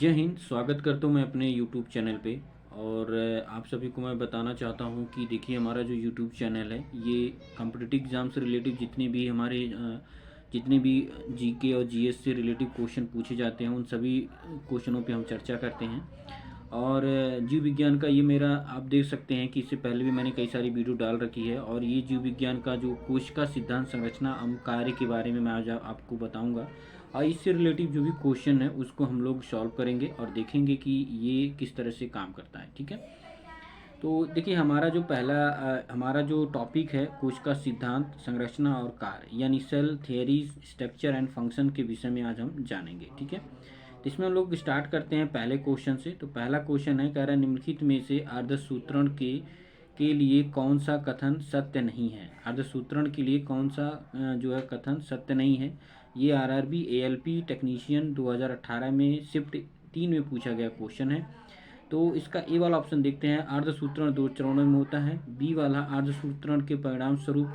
जय हिंद। स्वागत करता हूँ मैं अपने यूट्यूब चैनल पे। और आप सभी को मैं बताना चाहता हूँ कि देखिए, हमारा जो यूट्यूब चैनल है ये कॉम्पिटिटिव एग्ज़ाम से रिलेटिव जितने भी जीके और जीएस से रिलेटिव क्वेश्चन पूछे जाते हैं उन सभी क्वेश्चनों पे हम चर्चा करते हैं। और जीव विज्ञान का ये मेरा आप देख सकते हैं कि इससे पहले भी मैंने कई सारी वीडियो डाल रखी है। और ये जीव विज्ञान का जो कोशिका सिद्धांत, संरचना एवं कार्य के बारे में मैं आज आपको बताऊंगा। और इससे रिलेटिव जो भी क्वेश्चन है उसको हम लोग सॉल्व करेंगे और देखेंगे कि ये किस तरह से काम करता है। ठीक है, तो देखिए, हमारा जो टॉपिक है कोशिका सिद्धांत, संरचना और कार्य, यानी cell theories, structure and function के विषय में आज हम जानेंगे। ठीक है, तो इसमें हम लोग स्टार्ट करते हैं पहले क्वेश्चन से। तो पहला क्वेश्चन है, कह रहा है निम्नलिखित में से अर्धसूत्रण के लिए कौन सा कथन सत्य नहीं है। अर्धसूत्रण के लिए कौन सा जो है कथन सत्य नहीं है। ये आरआरबी एएलपी टेक्नीशियन 2018 में शिफ्ट 3 में पूछा गया क्वेश्चन है। तो इसका ए वाला ऑप्शन देखते हैं, अर्धसूत्रण 2 चरणों में होता है। बी वाला, अर्धसूत्रण के परिणाम स्वरूप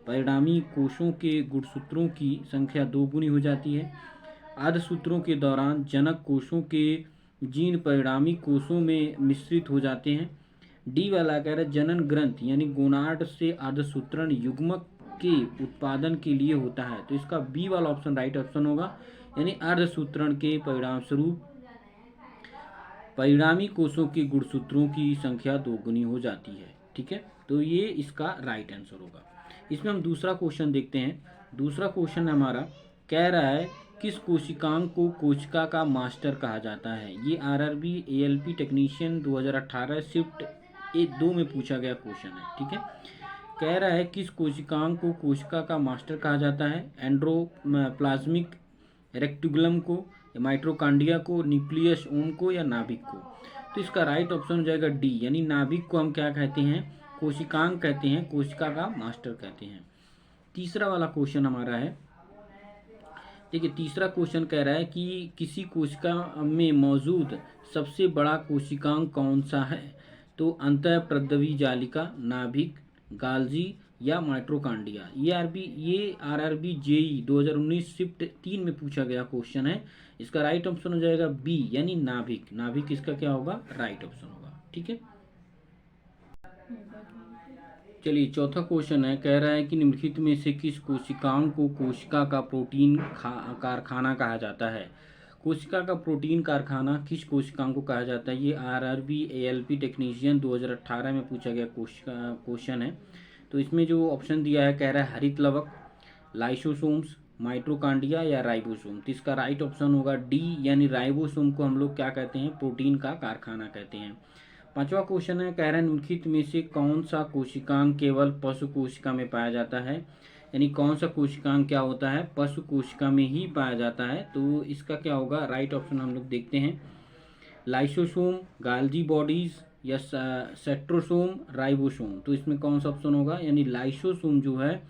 परिणामी कोशों के गुणसूत्रों की संख्या 2 गुनी हो जाती है। अर्धसूत्रों के दौरान जनक कोशों के जीन परिणामी कोशों में मिश्रित हो जाते हैं। डी वाला कह रहा है जनन ग्रंथ यानी गोनाड से अर्धसूत्रण युग्मक के उत्पादन के लिए होता है। तो इसका बी वाला ऑप्शन राइट ऑप्शन होगा, यानी अर्धसूत्रण के परिणाम स्वरूप परिणामी कोशों के गुणसूत्रों की संख्या 2 गुनी हो जाती है। ठीक है, तो ये इसका राइट आंसर होगा। इसमें हम दूसरा क्वेश्चन देखते हैं। दूसरा क्वेश्चन हमारा कह रहा है किस कोशिकांग को कोशिका का मास्टर कहा जाता है। ये आरआरबी एएलपी टेक्नीशियन 2018 शिफ्ट 2 में पूछा गया क्वेश्चन है। ठीक है, कह रहा है किस कोशिकांग को कोशिका का मास्टर कहा जाता है। एंड्रोप्लाज्मिक रेक्टिकुलम को, माइट्रोकांडिया को, न्यूक्लियस ओम को या नाभिक को। तो इसका राइट ऑप्शन हो जाएगा डी, यानी नाभिक को हम क्या कहते हैं, कोशिकांग कहते हैं, कोशिका का मास्टर कहते हैं। तीसरा वाला क्वेश्चन हमारा है, देखिए तीसरा क्वेश्चन कह रहा है कि किसी कोशिका में मौजूद सबसे बड़ा कोशिकांग कौन सा है। तो अंतःप्रद्रवी जालिका, नाभिक, गाल्जी या माइट्रोकांडिया। ये आरआरबी जेई 2019 शिफ्ट 3 में पूछा गया क्वेश्चन है। इसका राइट ऑप्शन हो जाएगा बी, यानी नाभिक। नाभिक इसका क्या होगा, राइट ऑप्शन होगा। ठीक है, चलिए चौथा क्वेश्चन है, कह रहा है कि निम्नलिखित में से किस कोशिकांग को कोशिका का प्रोटीन कारखाना कहा जाता है। कोशिका का प्रोटीन कारखाना किस कोशिकांग को कहा जाता है। ये आरआरबी एएलपी टेक्नीशियन 2018 में पूछा गया क्वेश्चन है। तो इसमें जो ऑप्शन दिया है, कह रहा है हरित लवक, लाइसोसोम्स, माइट्रोकांडिया या राइबोसोम। तो इसका राइट ऑप्शन होगा डी, यानी राइबोसोम को हम लोग क्या कहते हैं, प्रोटीन का कारखाना कहते हैं। पांचवा क्वेश्चन है, कह रहा है निम्नलिखित में से कौन सा कोशिकांग केवल पशु कोशिका में पाया जाता है। यानी कौन सा कोशिकांग क्या होता है, पशु कोशिका में ही पाया जाता है। तो इसका क्या होगा, राइट ऑप्शन हम लोग देखते हैं, लाइसोसोम, गाल्जी बॉडीज या सेट्रोसोम, राइबोसोम। तो इसमें कौन सा ऑप्शन होगा, यानी लाइसोसोम जो है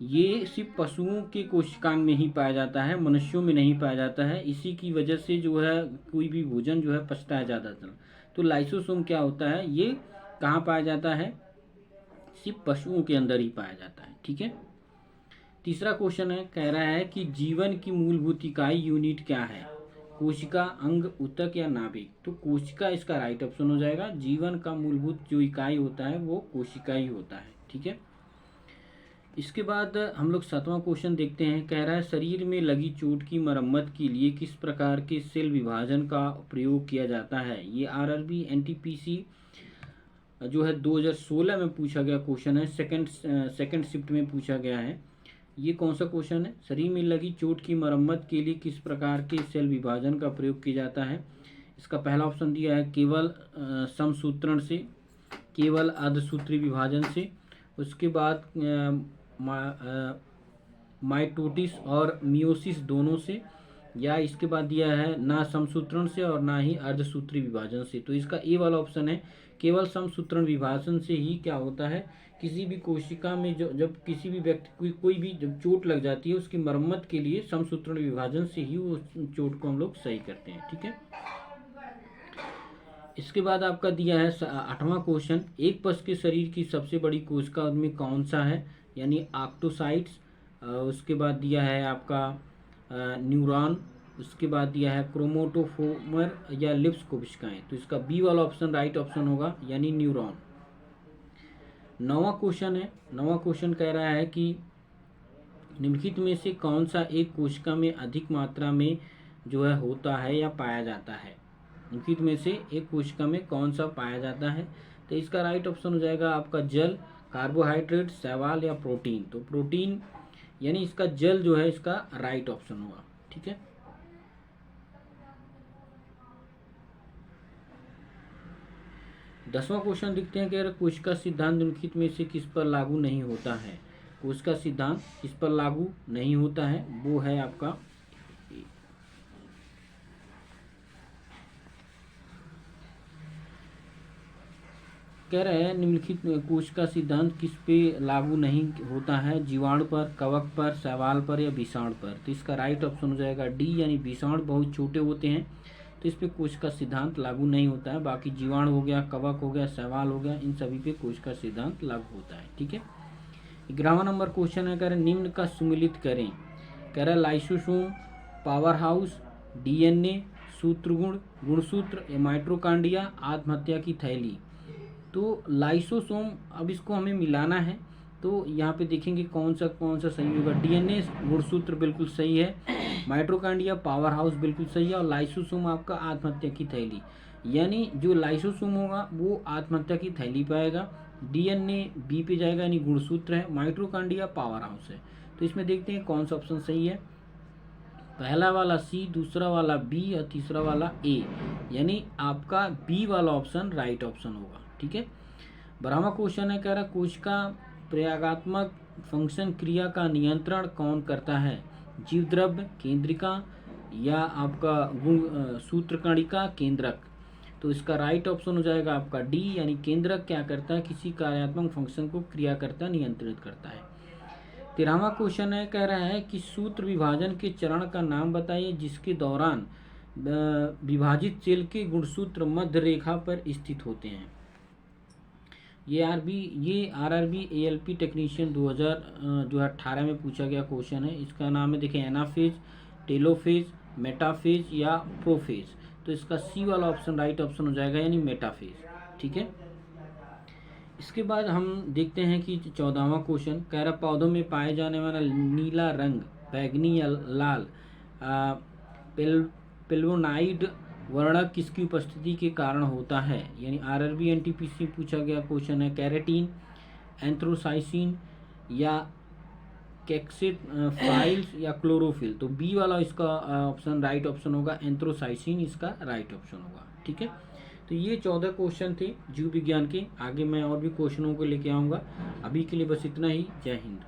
ये सिर्फ पशुओं के कोशिकांग में ही पाया जाता है, मनुष्यों में नहीं पाया जाता है। इसी की वजह से जो है कोई भी भोजन जो है पचता है ज़्यादातर। तो लाइसोसोम क्या होता है, ये कहाँ पाया जाता है, सिर्फ पशुओं के अंदर ही पाया जाता है। ठीक है, तीसरा क्वेश्चन है, कह रहा है कि जीवन की मूलभूत इकाई यूनिट क्या है। कोशिका, अंग, ऊतक या नाभिक। तो कोशिका इसका राइट ऑप्शन हो जाएगा। जीवन का मूलभूत जो इकाई होता है वो कोशिका ही होता है। ठीक है, इसके बाद हम लोग सातवां क्वेश्चन देखते हैं। कह रहा है शरीर में लगी चोट की मरम्मत के लिए किस प्रकार के सेल विभाजन का प्रयोग किया जाता है। ये आरआरबी एनटीपीसी जो है 2016 में पूछा गया क्वेश्चन है, सेकंड शिफ्ट में पूछा गया है। ये कौन सा क्वेश्चन है, शरीर में लगी चोट की मरम्मत के लिए किस प्रकार के सेल विभाजन का प्रयोग किया जाता है। इसका पहला ऑप्शन दिया है केवल समसूत्रण से, केवल अर्धसूत्री विभाजन से, उसके बाद माइटोटिस और मियोसिस दोनों से, या इसके बाद दिया है ना समसूत्रण से और ना ही अर्धसूत्री विभाजन से। तो इसका ए वाला ऑप्शन है, केवल समसूत्रण विभाजन से ही क्या होता है, किसी भी कोशिका में जब किसी भी व्यक्ति कोई भी जब चोट लग जाती है उसकी मरम्मत के लिए समसूत्रण विभाजन से ही वो चोट को हम लोग सही करते हैं। ठीक है, इसके बाद आपका दिया है आठवां क्वेश्चन, एक पशु के शरीर की सबसे बड़ी कोशिका में कौन सा है, यानी आक्टोसाइट्स। उसके बाद दिया है आपका न्यूरॉन, उसके बाद दिया है क्रोमोटोफोमर या लिप्स कोशिकाएं, तो इसका बी वाला ऑप्शन राइट ऑप्शन होगा, यानी न्यूरॉन। 9वां क्वेश्चन है। 9वां क्वेश्चन कह रहा है कि निम्नलिखित में से कौन सा एक कोशिका में अधिक मात्रा में जो है होता है या पाया जाता है। निम्नलिखित में से एक कोशिका में कौन सा पाया जाता है, तो इसका राइट ऑप्शन हो जाएगा आपका जल, कार्बोहाइड्रेट, शैवाल या प्रोटीन। तो प्रोटीन यानी इसका जल जो है इसका राइट ऑप्शन होगा। ठीक है, दसवां क्वेश्चन देखते हैं कि अगर कोशिका सिद्धांत निम्नलिखित में से किस पर लागू नहीं होता है। कोशिका सिद्धांत किस पर लागू नहीं होता है, वो है आपका कह रहे हैं निम्नलिखित कोशिका सिद्धांत किस पे लागू नहीं होता है, जीवाणु पर, कवक पर, शैवाल पर या विषाणु पर। तो इसका राइट ऑप्शन हो जाएगा डी, यानी विषाणु बहुत छोटे होते हैं तो इस पे कोशिका सिद्धांत लागू नहीं होता है। बाकी जीवाणु हो गया, कवक हो गया, शैवाल हो गया, इन सभी पे कोशिका सिद्धांत लागू होता है। ठीक है, 11वां नंबर क्वेश्चन है, कह रहे निम्न का सुमेलित करें। कह रहा है लाइसोसोम, पावर हाउस, डीएनए, सूत्रगुण, गुणसूत्र या माइटोकॉन्ड्रिया, आत्महत्या की थैली। तो लाइसोसोम, अब इसको हमें मिलाना है, तो यहाँ पे देखेंगे कौन सा सही होगा। डीएनए गुणसूत्र बिल्कुल सही है, माइटोकॉन्ड्रिया पावर हाउस बिल्कुल सही है, और लाइसोसोम आपका आत्महत्या की थैली, यानी जो लाइसोसोम होगा वो आत्महत्या की थैली पाएगा, डीएनए बी पे जाएगा यानी गुणसूत्र है, माइटोकॉन्ड्रिया पावर हाउस है। तो इसमें देखते हैं कौन सा ऑप्शन सही है। पहला वाला सी, दूसरा वाला बी और तीसरा वाला ए, यानी आपका बी वाला ऑप्शन राइट ऑप्शन होगा। ठीक है, 12वां क्वेश्चन है, कह रहा कोशिका प्रयागात्मक फंक्शन क्रिया का नियंत्रण कौन करता है, जीव द्रव्य, केंद्रिका या आपका गुण सूत्रकणिका, केंद्रक। तो इसका राइट ऑप्शन हो जाएगा आपका डी, यानी केंद्रक क्या करता है, किसी कार्यात्मक फंक्शन को क्रिया करता, नियंत्रित करता है। 13वां क्वेश्चन है, कह रहा है कि सूत्र विभाजन के चरण का नाम बताइए जिसके दौरान विभाजित सेल के गुणसूत्र मध्य रेखा पर स्थित होते हैं। ये आरआरबी एएलपी टेक्नीशियन 2018 में पूछा गया क्वेश्चन है। इसका नाम है देखें एनाफेज, टेलोफेज, मेटाफेज या प्रोफेज। तो इसका सी वाला ऑप्शन राइट ऑप्शन हो जाएगा, यानी मेटाफेज। ठीक है, इसके बाद हम देखते हैं कि 14वां क्वेश्चन कह रहा पौधों में पाए जाने वाला नीला रंग, बैगनी या लाल पेल्वोनाइड वर्णक किसकी उपस्थिति के कारण होता है, यानी आरआरबी एनटीपीसी पूछा गया क्वेश्चन है। कैरेटीन, एंथ्रोसाइसिन या कैक्सेफाइल्स या क्लोरोफिल। तो बी वाला इसका ऑप्शन राइट ऑप्शन होगा, एंथ्रोसाइसिन इसका राइट ऑप्शन होगा। ठीक है, तो ये 14 क्वेश्चन थे जीव विज्ञान के। आगे मैं और भी क्वेश्चनों को लेके आऊँगा। अभी के लिए बस इतना ही। जय हिंद।